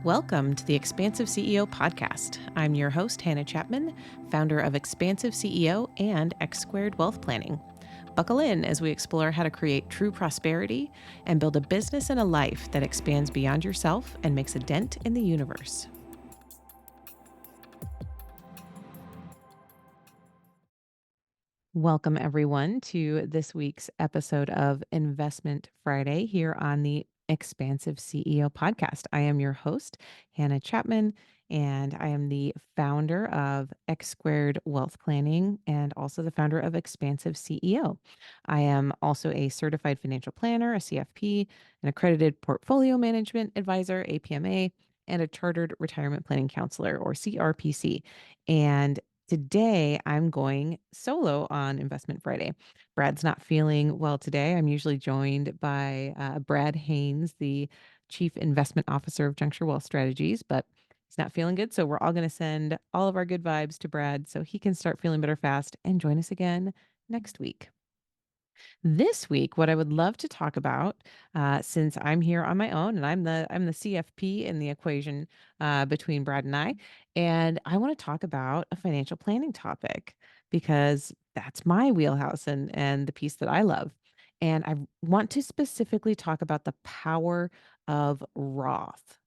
Welcome to the Expansive CEO podcast. I'm your host, Hannah Chapman, founder of Expansive CEO and X Squared Wealth Planning. Buckle in as we explore how to create true prosperity and build a business and a life that expands beyond yourself and makes a dent in the universe. Welcome, everyone, to this week's episode of Investment Friday here on the Expansive CEO podcast. I am your host, Hannah Chapman, and I am the founder of X Squared Wealth Planning and also the founder of Expansive CEO. I am also a certified financial planner, a CFP, an accredited portfolio management advisor, APMA, and a chartered retirement planning counselor, or CRPC. And today, I'm going solo on Investment Friday. Brad's not feeling well today. I'm usually joined by Brad Haynes, the Chief Investment Officer of Juncture Wealth Strategies, but he's not feeling good. So we're all going to send all of our good vibes to Brad so he can start feeling better fast and join us again next week. This week, what I would love to talk about, since I'm here on my own and I'm the CFP in the equation between Brad and I want to talk about a financial planning topic because that's my wheelhouse and the piece that I love. And I want to specifically talk about the power of Roth.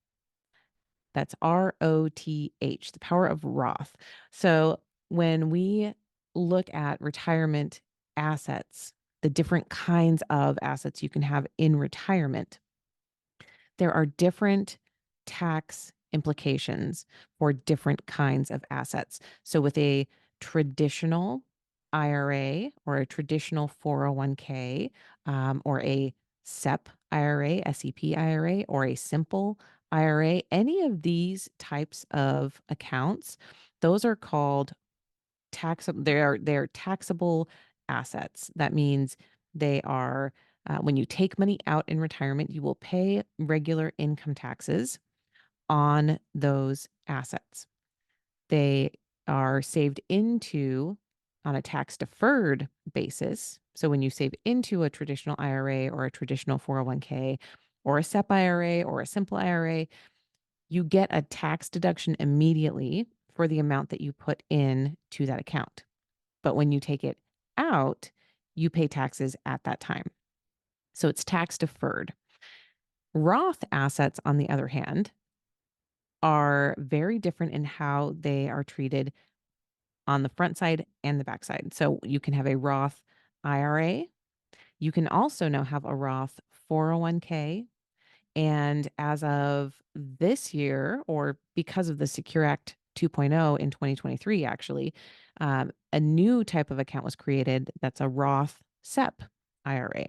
That's Roth, the power of Roth. So when we look at retirement assets, the different kinds of assets you can have in retirement, there are different tax implications for different kinds of assets. So with a traditional IRA or a traditional 401k, or a SEP IRA, SEP IRA, or a simple IRA, any of these types of accounts, those are called taxable. They're taxable assets. That means they are when you take money out in retirement, you will pay regular income taxes on those assets. They are saved into on a tax deferred basis. So when you save into a traditional IRA or a traditional 401k or a SEP IRA or a simple IRA, you get a tax deduction immediately for the amount that you put in to that account. But when you take it out, you pay taxes at that time. So it's tax deferred. Roth assets, on the other hand, are very different in how they are treated on the front side and the back side. So you can have a Roth IRA. You can also now have a Roth 401k. And as of this year, or because of the Secure Act 2.0 in 2023, actually, a new type of account was created that's a Roth SEP IRA.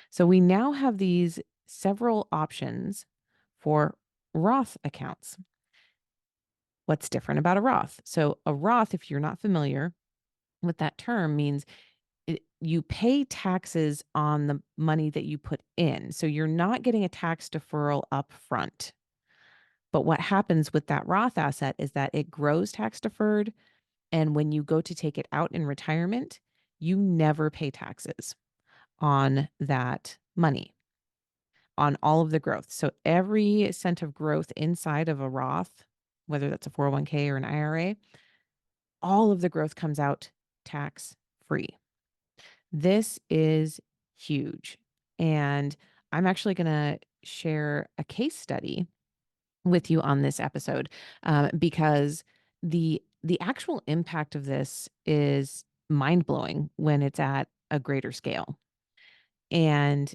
So we now have these several options for Roth accounts. What's different about a Roth? So a Roth, if you're not familiar with that term, means you pay taxes on the money that you put in. So you're not getting a tax deferral up front. But what happens with that Roth asset is that it grows tax deferred. And when you go to take it out in retirement, you never pay taxes on that money, on all of the growth. So every cent of growth inside of a Roth, whether that's a 401k or an IRA, all of the growth comes out tax free. This is huge. And I'm actually going to share a case study with you on this episode because the actual impact of this is mind-blowing when it's at a greater scale. And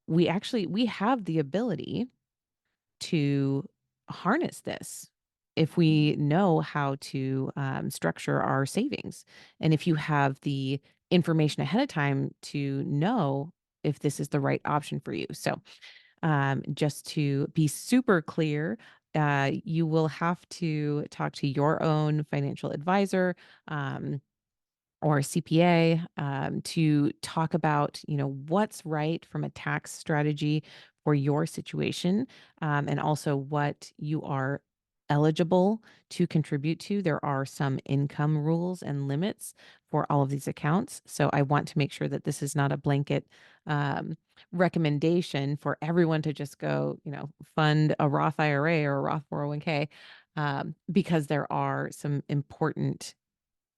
we have the ability to harness this if we know how to structure our savings. And if you have the information ahead of time to know if this is the right option for you. So just to be super clear, you will have to talk to your own financial advisor or CPA to talk about, what's right from a tax strategy for your situation, and also what you are eligible to contribute to. There are some income rules and limits for all of these accounts. So I want to make sure that this is not a blanket recommendation for everyone to just go, fund a Roth IRA or a Roth 401k, because there are some important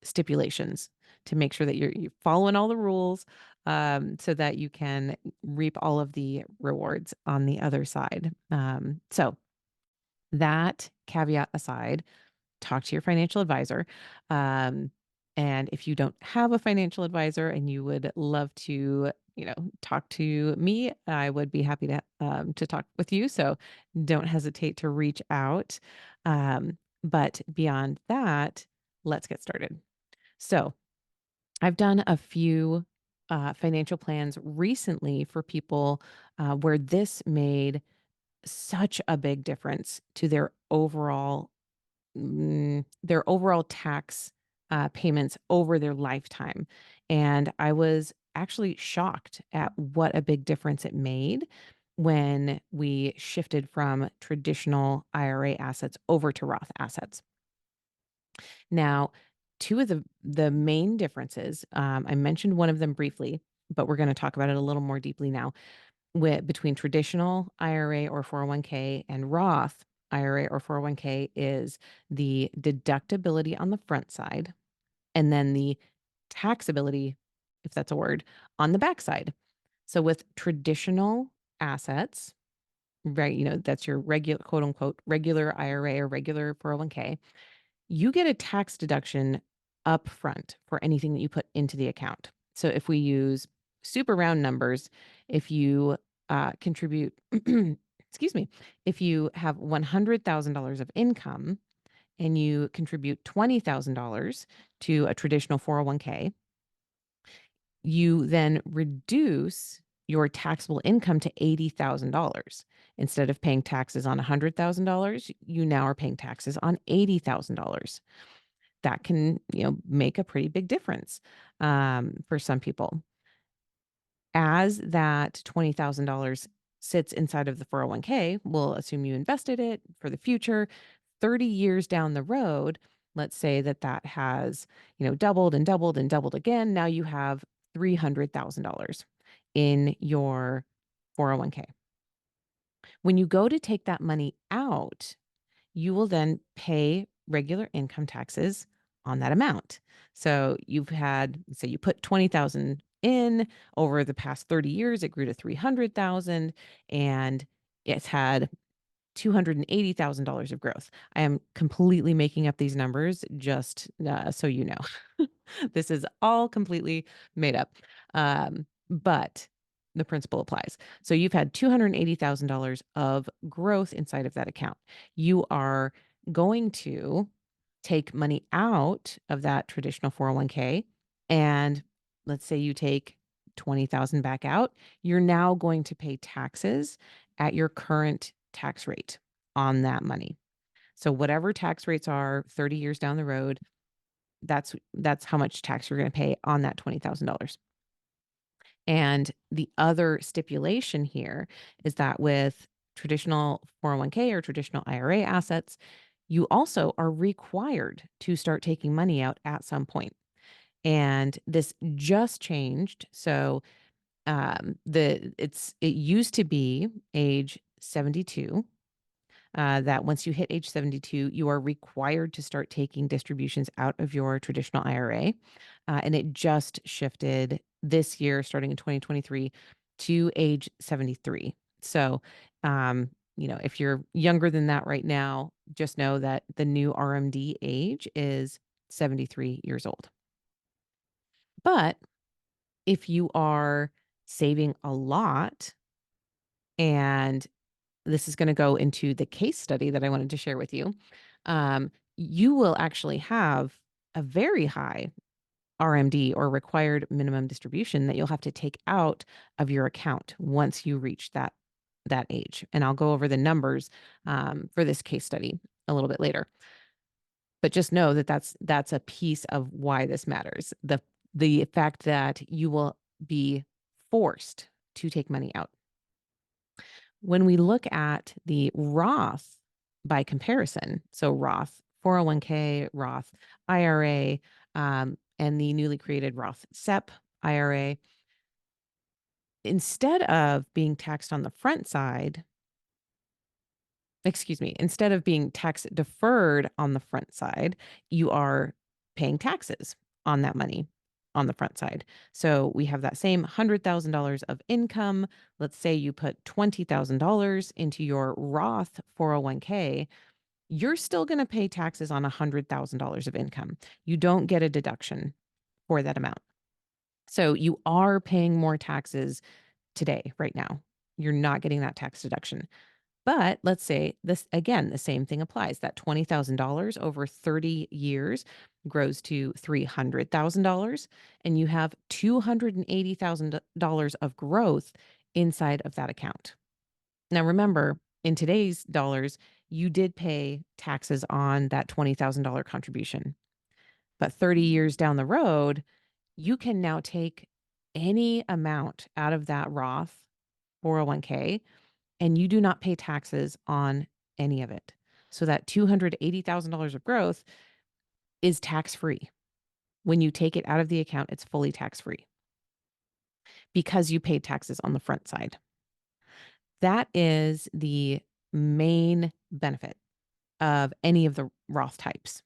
stipulations to make sure that you're following all the rules, so that you can reap all of the rewards on the other side. So that caveat aside, talk to your financial advisor. And if you don't have a financial advisor and you would love to, talk to me, I would be happy to talk with you. So don't hesitate to reach out. But beyond that, let's get started. So I've done a few financial plans recently for people where this made such a big difference to their overall tax payments over their lifetime. And I was actually shocked at what a big difference it made when we shifted from traditional IRA assets over to Roth assets. Now, two of the main differences, I mentioned one of them briefly, but we're going to talk about it a little more deeply now, between traditional IRA or 401k and Roth IRA or 401k is the deductibility on the front side and then the taxability, if that's a word, on the back side. So with traditional assets, right, that's your regular, quote unquote, regular IRA or regular 401k, you get a tax deduction up front for anything that you put into the account. So if we use super round numbers, if you contribute, excuse me, if you have $100,000 of income and you contribute $20,000 to a traditional 401k, you then reduce your taxable income to $80,000. Instead of paying taxes on $100,000, you now are paying taxes on $80,000. That can, make a pretty big difference for some people. As that $20,000 sits inside of the 401k, we'll assume you invested it for the future. 30 years down the road, let's say that has, doubled and doubled and doubled again. Now you have $300,000 in your 401k. When you go to take that money out, you will then pay regular income taxes on that amount. So say you put 20,000 in over the past 30 years, it grew to 300,000 and it's had $280,000 of growth. I am completely making up these numbers just so you know. This is all completely made up. But the principle applies. So you've had $280,000 of growth inside of that account. You are going to take money out of that traditional 401k, and let's say you take 20,000 back out, you're now going to pay taxes at your current tax rate on that money. So whatever tax rates are 30 years down the road, that's how much tax you're going to pay on that $20,000. And the other stipulation here is that with traditional 401k or traditional IRA assets, you also are required to start taking money out at some point. And this just changed. So it used to be age 72. That once you hit age 72, you are required to start taking distributions out of your traditional IRA. And it just shifted this year, starting in 2023, to age 73. So, if you're younger than that right now, just know that the new RMD age is 73 years old. But if you are saving a lot, and this is going to go into the case study that I wanted to share with you, you will actually have a very high RMD or required minimum distribution that you'll have to take out of your account once you reach that age. And I'll go over the numbers for this case study a little bit later. But just know that that's a piece of why this matters. The fact that you will be forced to take money out. When we look at the Roth by comparison, so Roth 401k, Roth IRA, and the newly created Roth SEP IRA, instead of being taxed on the front side, instead of being tax deferred on the front side, you are paying taxes on that money on the front side. So we have that same $100,000 of income. Let's say you put $20,000 into your Roth 401k. You're still going to pay taxes on $100,000 of income. You don't get a deduction for that amount. So you are paying more taxes today, right now. You're not getting that tax deduction. But let's say this again, the same thing applies. That $20,000 over 30 years grows to $300,000, and you have $280,000 of growth inside of that account. Now, remember, in today's dollars, you did pay taxes on that $20,000 contribution. But 30 years down the road, you can now take any amount out of that Roth 401k and you do not pay taxes on any of it. So that $280,000 of growth is tax-free. When you take it out of the account, it's fully tax-free because you paid taxes on the front side. That is the main benefit of any of the Roth types,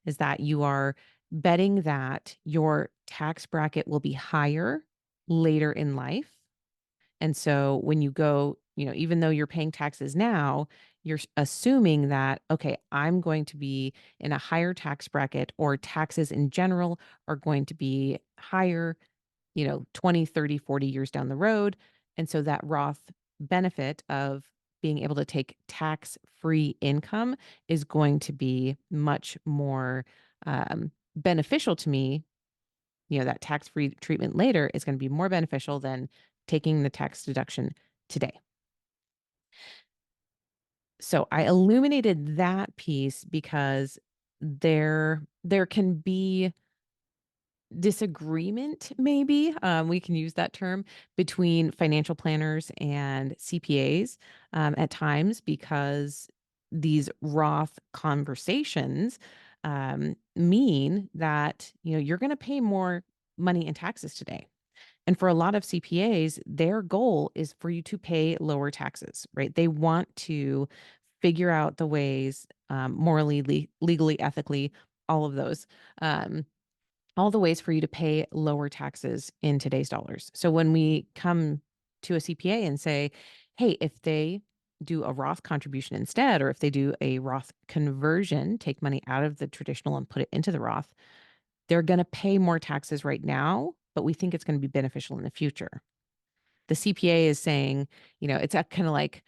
is that you are betting that your tax bracket will be higher later in life. And so when you go, even though you're paying taxes now, you're assuming that, okay, I'm going to be in a higher tax bracket, or taxes in general are going to be higher, 20, 30, 40 years down the road. And so that Roth benefit of being able to take tax-free income is going to be much more beneficial to me. That tax-free treatment later is going to be more beneficial than taking the tax deduction today. So I illuminated that piece because there can be disagreement, maybe we can use that term, between financial planners and CPAs at times, because these Roth conversations mean that you're going to pay more money in taxes today. And for a lot of CPAs, their goal is for you to pay lower taxes, right? They want to figure out the ways, morally, legally, ethically, all of those, all the ways for you to pay lower taxes in today's dollars. So when we come to a CPA and say, hey, if they do a Roth contribution instead, or if they do a Roth conversion, take money out of the traditional and put it into the Roth, they're going to pay more taxes right now, but we think it's going to be beneficial in the future. The CPA is saying, it's kind of like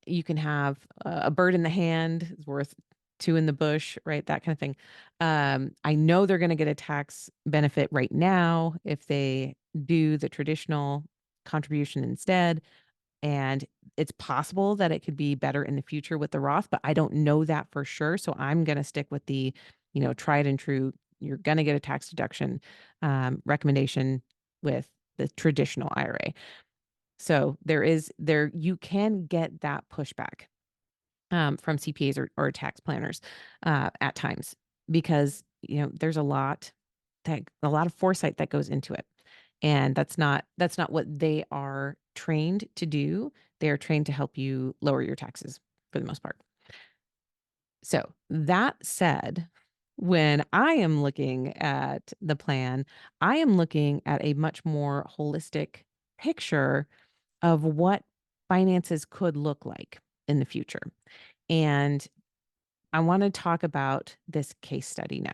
you can have a bird in the hand is worth two in the bush, right? That kind of thing. I know they're going to get a tax benefit right now if they do the traditional contribution instead. And it's possible that it could be better in the future with the Roth, but I don't know that for sure. So I'm going to stick with the, tried and true, you're going to get a tax deduction recommendation with the traditional IRA. So you can get that pushback from CPAs or tax planners at times, because there's a lot of foresight that goes into it, and that's not what they are trained to do. They are trained to help you lower your taxes for the most part. So that said, when I am looking at the plan, I am looking at a much more holistic picture of what finances could look like in the future. And I want to talk about this case study now.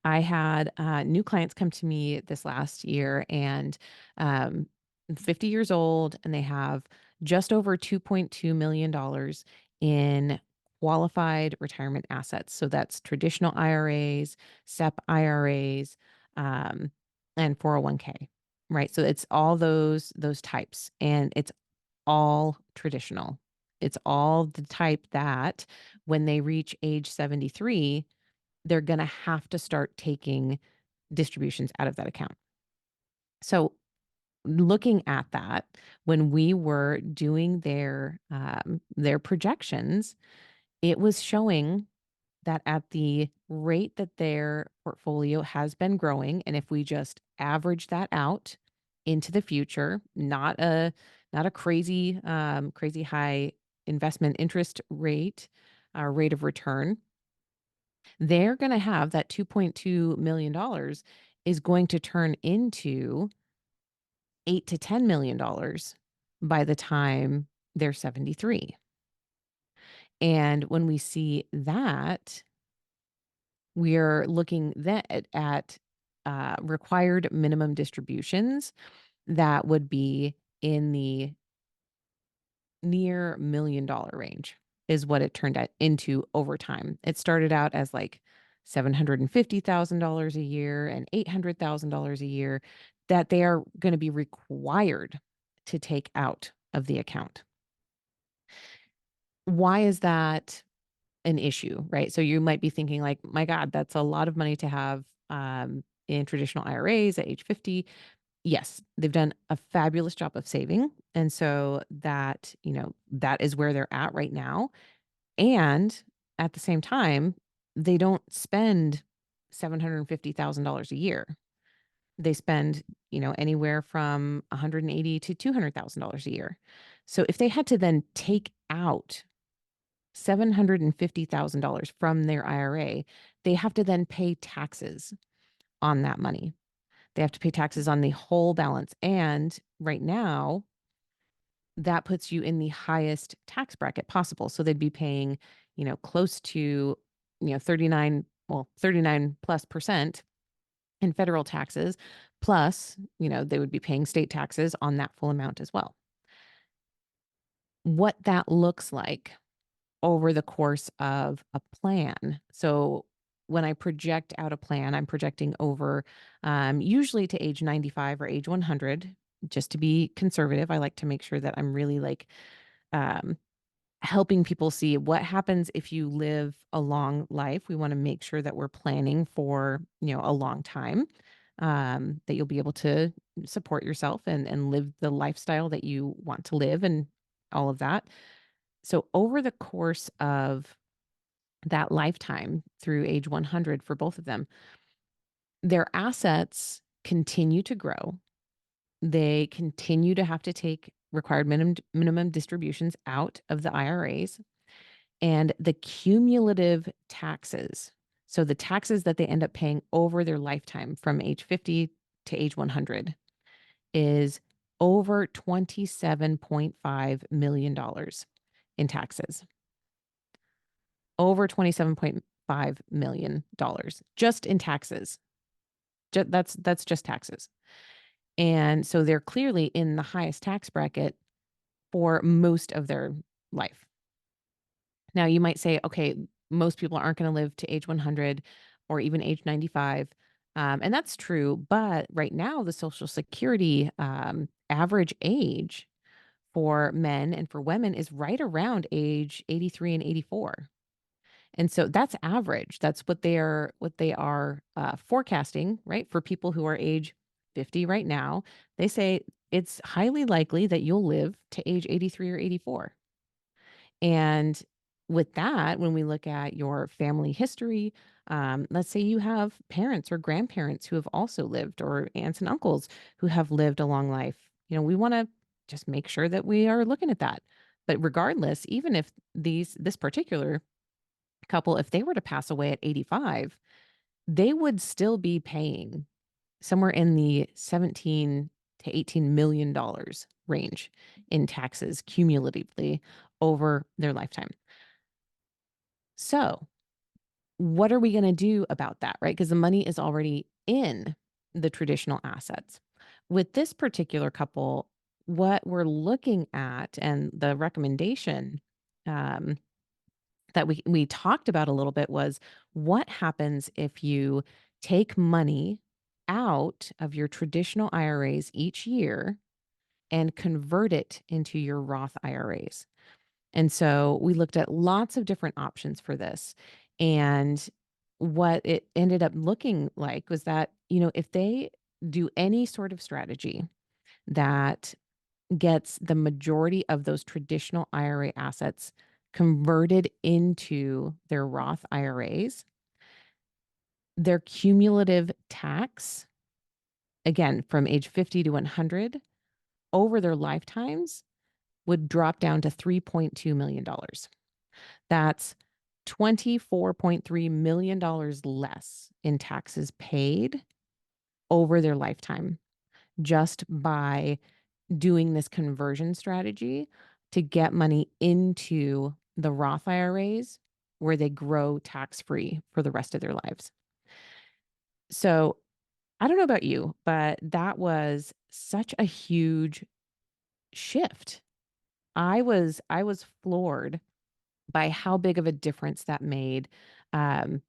I had new clients come to me this last year, and 50 years old, and they have just over $2.2 million in qualified retirement assets. So that's traditional IRAs, SEP IRAs, and 401k, right? So it's all those types, and it's all traditional. It's all the type that when they reach age 73, they're going to have to start taking distributions out of that account. So looking at that, when we were doing their projections, it was showing that at the rate that their portfolio has been growing, and if we just average that out into the future, not a crazy high investment interest rate, rate of return, they're going to have that $2.2 million is going to turn into $8 to $10 million by the time they're 73. And when we see that, we're looking at required minimum distributions that would be in the near $1 million range is what it turned out into over time. It started out as like $750,000 a year and $800,000 a year that they are going to be required to take out of the account. Why is that an issue, right? So you might be thinking like, my God, that's a lot of money to have in traditional IRAs at age 50. Yes, they've done a fabulous job of saving. And so that, that is where they're at right now. And at the same time, they don't spend $750,000 a year. They spend, anywhere from $180,000 to $200,000 a year. So if they had to then take out $750,000 from their IRA, they have to then pay taxes on that money. They have to pay taxes on the whole balance. And right now, that puts you in the highest tax bracket possible. So they'd be paying, close to, 39 plus percent in federal taxes. Plus, they would be paying state taxes on that full amount as well. What that looks like over the course of a plan. So when I project out a plan, I'm projecting over usually to age 95 or age 100, just to be conservative. I like to make sure that I'm really like um, helping people see what happens if you live a long life. We want to make sure that we're planning for, a long time, that you'll be able to support yourself and live the lifestyle that you want to live and all of that. So over the course of that lifetime through age 100 for both of them, their assets continue to grow. They continue to have to take required minimum distributions out of the IRAs, and the cumulative taxes. So the taxes that they end up paying over their lifetime from age 50 to age 100 is over $27.5 million in taxes. Over $27.5 million just in taxes. That's just taxes. And so they're clearly in the highest tax bracket for most of their life. Now you might say, okay, most people aren't going to live to age 100 or even age 95. And that's true. But right now, the Social Security average age for men and for women is right around age 83 and 84. And so that's average. That's what they are forecasting, right? For people who are age 50 right now, they say it's highly likely that you'll live to age 83 or 84. And with that, when we look at your family history, let's say you have parents or grandparents who have also lived, or aunts and uncles who have lived a long life. We want to just make sure that we are looking at that. But regardless, even if this particular couple, if they were to pass away at 85, they would still be paying somewhere in the 17 to $18 million range in taxes cumulatively over their lifetime. So, what are we going to do about that, right? Because the money is already in the traditional assets. With this particular couple, what we're looking at and the recommendation um, that we talked about a little bit was, what happens if you take money out of your traditional IRAs each year and convert it into your Roth IRAs? And so we looked at lots of different options for this. And what it ended up looking like was that, if they do any sort of strategy that gets the majority of those traditional IRA assets converted into their Roth IRAs, their cumulative tax, again, from age 50 to 100, over their lifetimes would drop down to $3.2 million. That's $24.3 million less in taxes paid over their lifetime just by doing this conversion strategy to get money into the Roth IRAs where they grow tax-free for the rest of their lives. So I don't know about you, but that was such a huge shift. I was floored by how big of a difference that made um,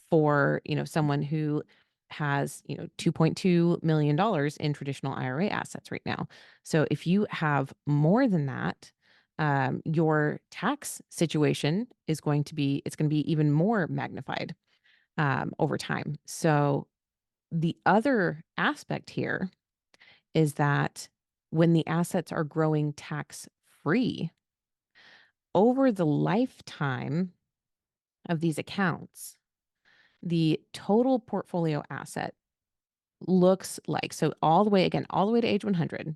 for someone who has $2.2 million in traditional IRA assets right now. So if you have more than that, your tax situation is going to be even more magnified over time. So the other aspect here is that when the assets are growing tax free over the lifetime of these accounts, the total portfolio asset looks like, so all the way, again, all the way to age 100.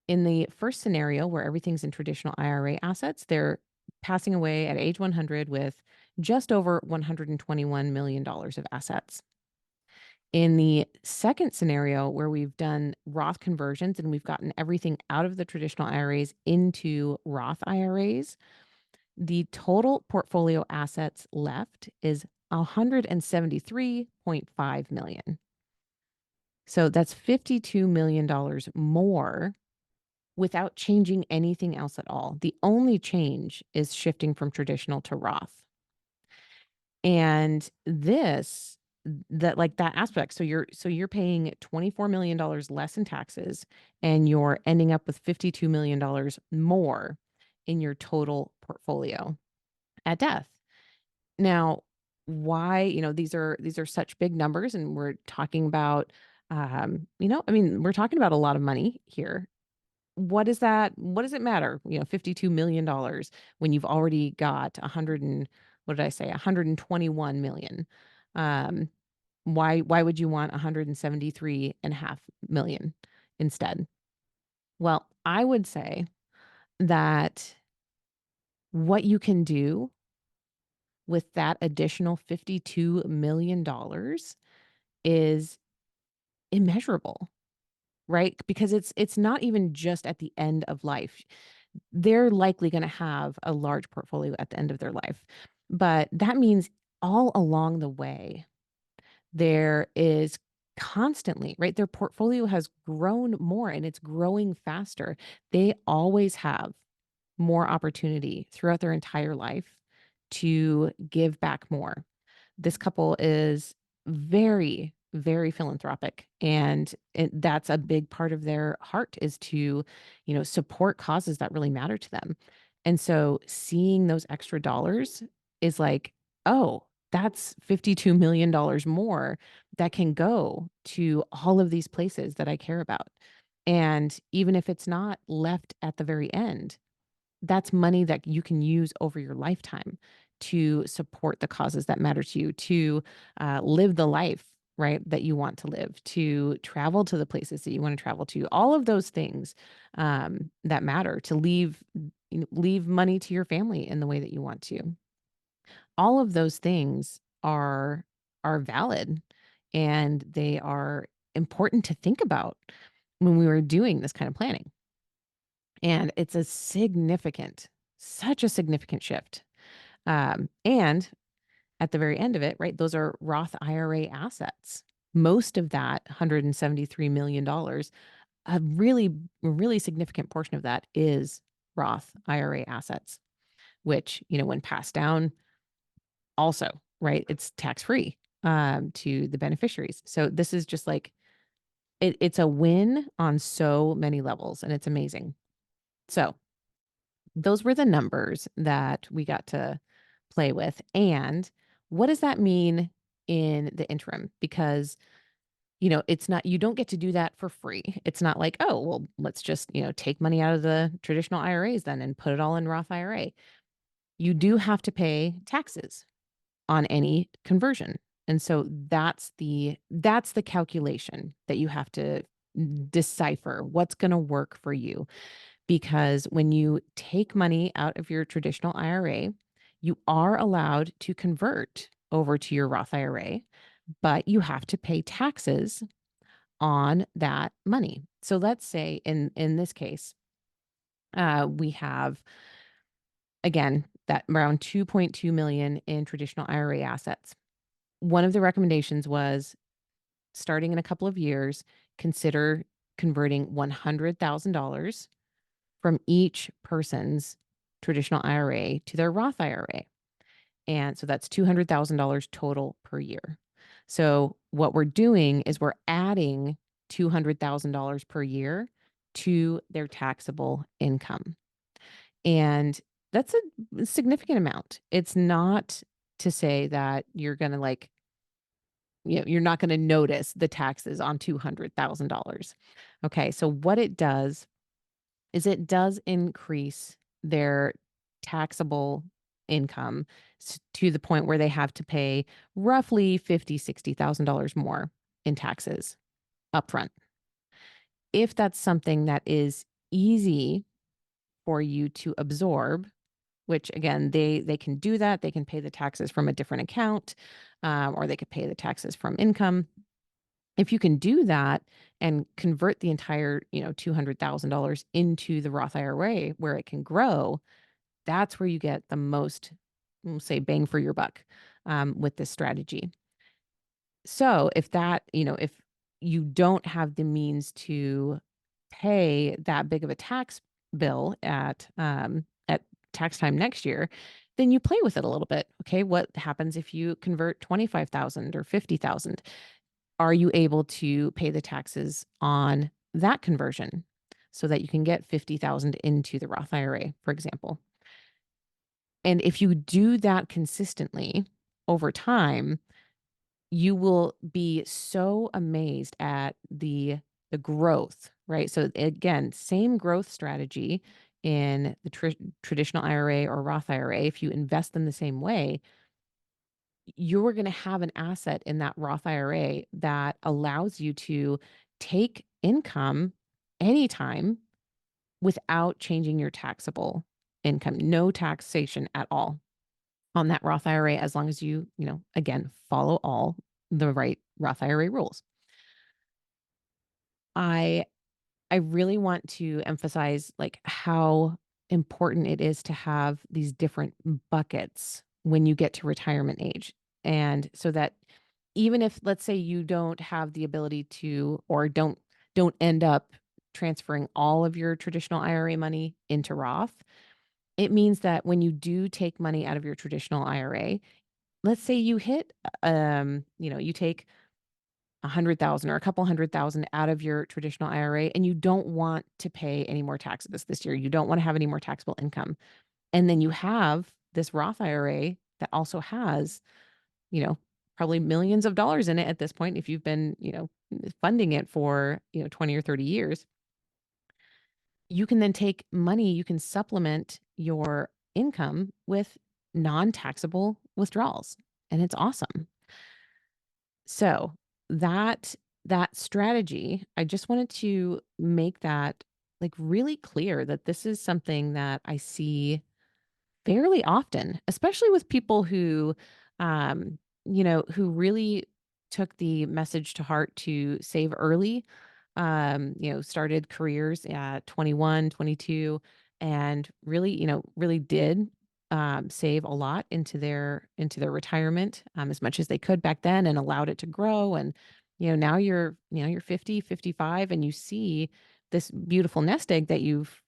In the first scenario where everything's in traditional IRA assets, they're passing away at age 100 with just over $121 million of assets. In the second scenario, where we've done Roth conversions and we've gotten everything out of the traditional IRAs into Roth IRAs, the total portfolio assets left is $173.5 million. So that's $52 million more without changing anything else at all. The only change is shifting from traditional to Roth. And that aspect. So you're paying $24 million less in taxes and you're ending up with $52 million more in your total portfolio at death. Now, why, these are such big numbers and we're talking about we're talking about a lot of money here. What is that? What does it matter? $52 million when you've already got 100 and what did I say? 121 million. Um, why would you want 173.5 million instead? Well, I would say that what you can do with that additional $52 million is immeasurable, right? Because it's not even just at the end of life. They're likely going to have a large portfolio at the end of their life. But that means all along the way, there is constantly, right? Their portfolio has grown more and it's growing faster. They always have more opportunity throughout their entire life to give back more. This couple is very, very philanthropic, and that's a big part of their heart is to, support causes that really matter to them. And so seeing those extra dollars is like, oh, that's $52 million more that can go to all of these places that I care about. And even if it's not left at the very end, that's money that you can use over your lifetime to support the causes that matter to you, to live the life, right, that you want to live, to travel to the places that you want to travel to, all of those things that matter, to leave money to your family in the way that you want to. All of those things are valid and they are important to think about when we were doing this kind of planning. And it's such a significant shift. And at the very end of it, right, those are Roth IRA assets. Most of that $173 million, a really significant portion of that is Roth IRA assets, which, when passed down, also, right, it's tax free to the beneficiaries. So this is just like, it's a win on so many levels, and it's amazing. So those were the numbers that we got to play with. And what does that mean in the interim? Because it's not, you don't get to do that for free. It's not like, oh, well, let's just, take money out of the traditional IRAs then and put it all in Roth IRA. You do have to pay taxes on any conversion. And so that's the calculation that you have to decipher what's going to work for you. Because when you take money out of your traditional IRA, you are allowed to convert over to your Roth IRA, but you have to pay taxes on that money. So let's say in this case, we have again that around 2.2 million in traditional IRA assets. One of the recommendations was starting in a couple of years, consider converting $100,000 from each person's traditional IRA to their Roth IRA. And so that's $200,000 total per year. So what we're doing is we're adding $200,000 per year to their taxable income. And that's a significant amount. It's not to say that you're going to you're not going to notice the taxes on $200,000. Okay. So what it does is it does increase their taxable income to the point where they have to pay roughly $50,000, $60,000 more in taxes upfront. If that's something that is easy for you to absorb, which again, they can do that. They can pay the taxes from a different account, or they could pay the taxes from income. If you can do that and convert the entire, $200,000 into the Roth IRA where it can grow, that's where you get the most, we'll say, bang for your buck with this strategy. So if you don't have the means to pay that big of a tax bill at tax time next year, then you play with it a little bit. Okay, what happens if you convert 25,000 or 50,000? Are you able to pay the taxes on that conversion so that you can get 50,000 into the Roth IRA, for example? And if you do that consistently over time, you will be so amazed at the growth, right? So again, same growth strategy in the traditional IRA or Roth IRA. If you invest them the same way, you're going to have an asset in that Roth IRA that allows you to take income anytime without changing your taxable income. No taxation at all on that Roth IRA as long as again, follow all the right Roth IRA rules. I really want to emphasize how important it is to have these different buckets when you get to retirement age. And so that even if, let's say, you don't have the ability to, or don't end up transferring all of your traditional IRA money into Roth, it means that when you do take money out of your traditional IRA, let's say you hit, you take 100,000 or a couple 100,000 out of your traditional IRA and you don't want to pay any more taxes this year. You don't want to have any more taxable income. And then you have this Roth IRA that also has, probably millions of dollars in it at this point if you've been, funding it for, 20 or 30 years. You can then take money, you can supplement your income with non-taxable withdrawals, and it's awesome. So that strategy, I just wanted to make that really clear that this is something that I see fairly often, especially with people who, who really took the message to heart to save early, started careers at 21, 22, and really, really did save a lot into their retirement as much as they could back then and allowed it to grow. And, now you're 50, 55, and you see this beautiful nest egg that you've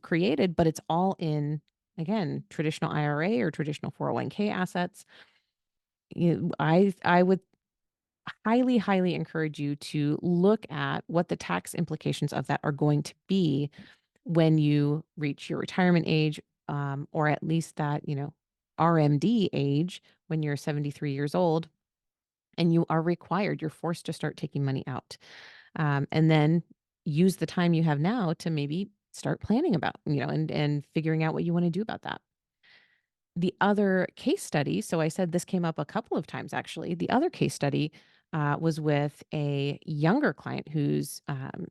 created, but it's all in, again, traditional IRA or traditional 401k assets. I would highly, highly encourage you to look at what the tax implications of that are going to be when you reach your retirement age, or at least that, RMD age when you're 73 years old. and you are required, you're forced to start taking money out. And then use the time you have now to maybe start planning about, and figuring out what you want to do about that. The other case study, so I said this came up a couple of times actually. The other case study was with a younger client who's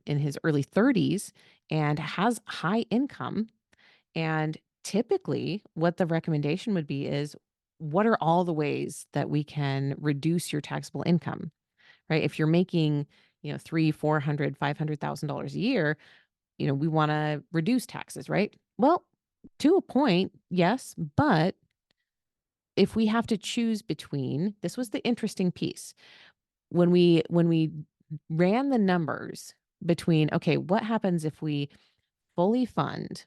in his early 30s and has high income. And typically, what the recommendation would be is, what are all the ways that we can reduce your taxable income, right? If you're making, three, 400, $500,000 a year, we want to reduce taxes, right? Well, to a point, yes, but if we have to choose between, this was the interesting piece. When we ran the numbers between, okay, what happens if we fully fund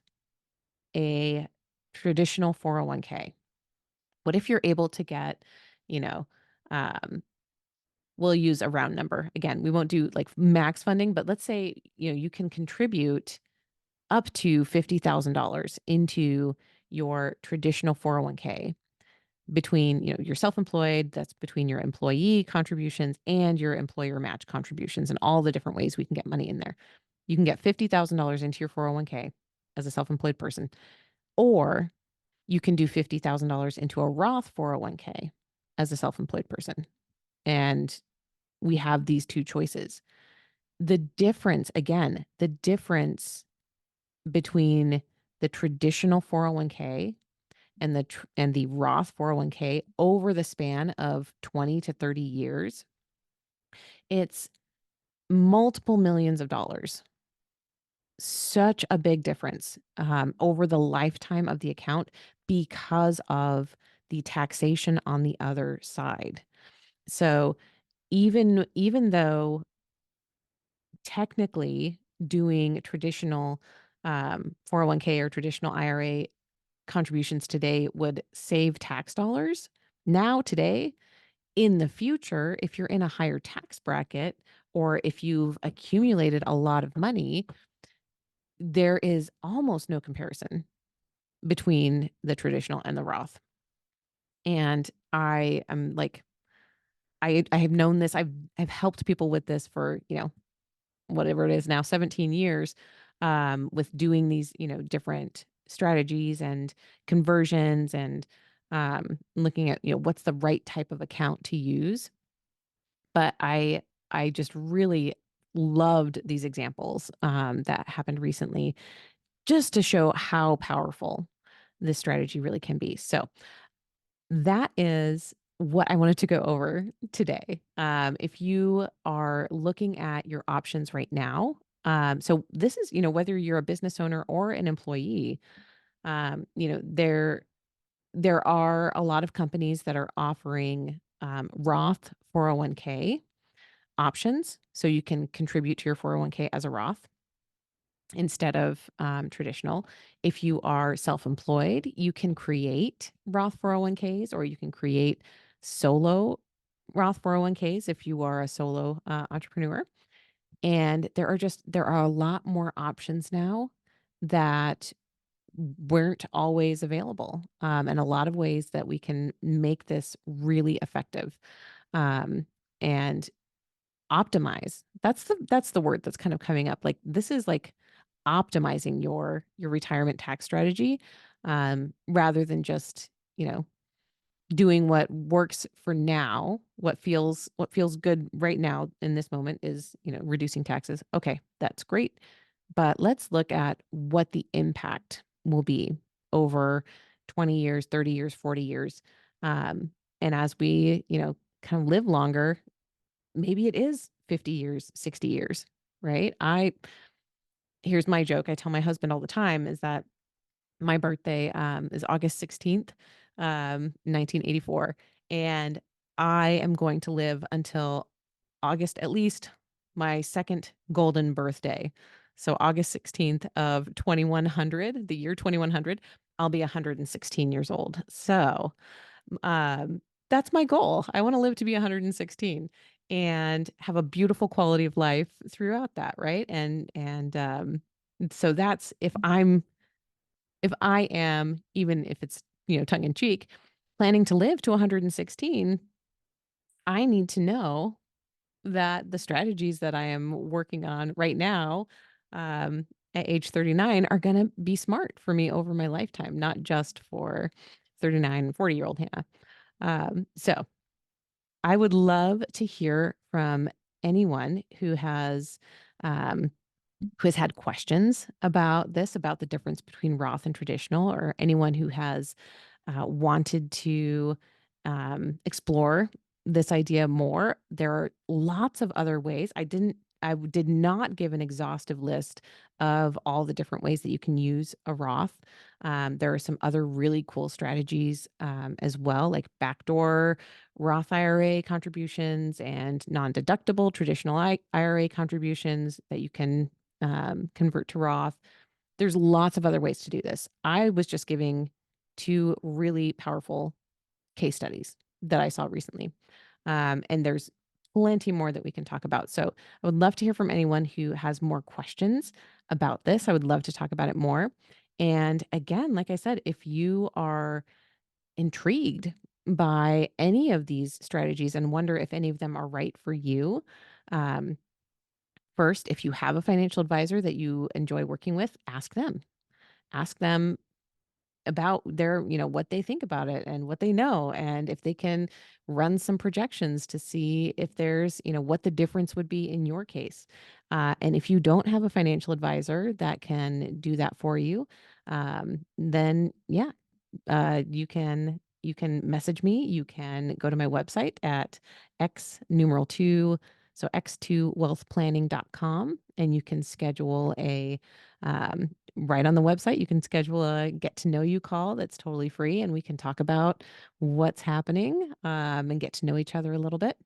a traditional 401k? What if you're able to get, you know, um, we'll use a round number. Again, we won't do like max funding, but let's say, you can contribute up to $50,000 into your traditional 401k between, you're self-employed, that's between your employee contributions and your employer match contributions and all the different ways we can get money in there. You can get $50,000 into your 401k as a self-employed person, or you can do $50,000 into a Roth 401k as a self-employed person. And we have these two choices. The difference, again, the difference between the traditional 401k and the Roth 401k over the span of 20 to 30 years, it's multiple millions of dollars. Such a big difference over the lifetime of the account because of the taxation on the other side. So even though technically doing traditional 401k or traditional IRA contributions today would save tax dollars, now today, in the future, if you're in a higher tax bracket or if you've accumulated a lot of money, there is almost no comparison between the traditional and the Roth. And I am like, I have known this. I've helped people with this for, whatever it is now, 17 years, with doing these, different strategies and conversions and looking at, what's the right type of account to use. But I just really loved these examples that happened recently, just to show how powerful this strategy really can be. So that is what I wanted to go over today. If you are looking at your options right now, so this is, whether you're a business owner or an employee, there are a lot of companies that are offering Roth 401k options, so you can contribute to your 401k as a Roth instead of traditional. If you are self-employed, you can create Roth 401ks, or you can create solo Roth 401ks if you are a solo entrepreneur. And there are a lot more options now that weren't always available, and a lot of ways that we can make this really effective, and optimize. That's the word that's kind of coming up. Like, this is like optimizing your retirement tax strategy, rather than just, doing what works for now. What feels good right now in this moment is, reducing taxes. Okay, that's great. But let's look at what the impact will be over 20 years, 30 years, 40 years. And as we, kind of live longer, maybe it is 50 years, 60 years, right? Here's my joke. I tell my husband all the time is that my birthday is August 16th, 1984. And I am going to live until August, at least my second golden birthday. So August 16th of 2100, the year 2100, I'll be 116 years old. So um, that's my goal. I want to live to be 116 and have a beautiful quality of life throughout that, right? And so that's, if I am, even if it's, tongue in cheek, planning to live to 116, I need to know that the strategies that I am working on right now, um, at age 39 are going to be smart for me over my lifetime, not just for 39 and 40-year-old Hannah. So I would love to hear from anyone um, who has had questions about this, about the difference between Roth and traditional, or anyone who has wanted to explore this idea more. There are lots of other ways. I did not give an exhaustive list of all the different ways that you can use a Roth. There are some other really cool strategies as well, like backdoor Roth IRA contributions and non-deductible traditional IRA contributions that you can convert to Roth. There's lots of other ways to do this. I was just giving two really powerful case studies that I saw recently. And there's plenty more that we can talk about. So I would love to hear from anyone who has more questions about this. I would love to talk about it more. And again, like I said, if you are intrigued by any of these strategies and wonder if any of them are right for you, um, first, if you have a financial advisor that you enjoy working with, ask them. Ask them about what they think about it and what they know, and if they can run some projections to see if there's, what the difference would be in your case. And if you don't have a financial advisor that can do that for you, then yeah, you can message me. You can go to my website at x numeral 2, so x2wealthplanning.com, and you can schedule right on the website, you can schedule a get to know you call that's totally free, and we can talk about what's happening, and get to know each other a little bit.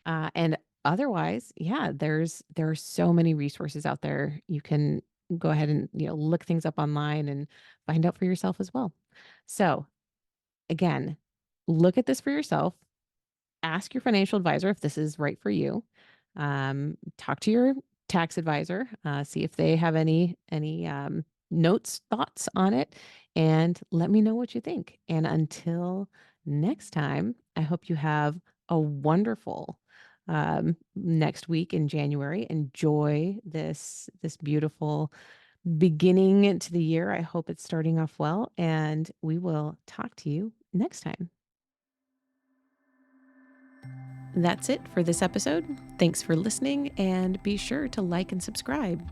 And otherwise, yeah, there are so many resources out there. You can go ahead and, look things up online and find out for yourself as well. So again, look at this for yourself. Ask your financial advisor if this is right for you. Talk to your tax advisor, see if they have any notes, thoughts on it, and let me know what you think. And until next time, I hope you have a wonderful next week in January. Enjoy this beautiful beginning to the year. I hope it's starting off well, and we will talk to you next time. That's it for this episode. Thanks for listening, and be sure to like and subscribe.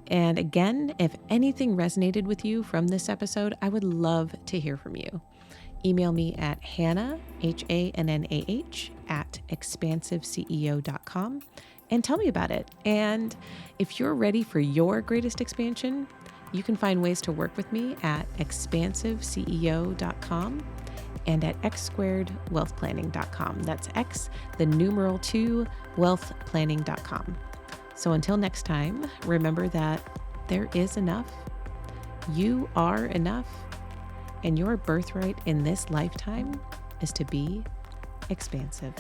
And again, if anything resonated with you from this episode, I would love to hear from you. Email me at Hannah, HANNAH, at expansiveceo.com and tell me about it. And if you're ready for your greatest expansion, you can find ways to work with me at expansiveceo.com and at x2wealthplanning.com. That's X, the numeral 2, wealthplanning.com. So until next time, remember that there is enough, you are enough, and your birthright in this lifetime is to be expansive.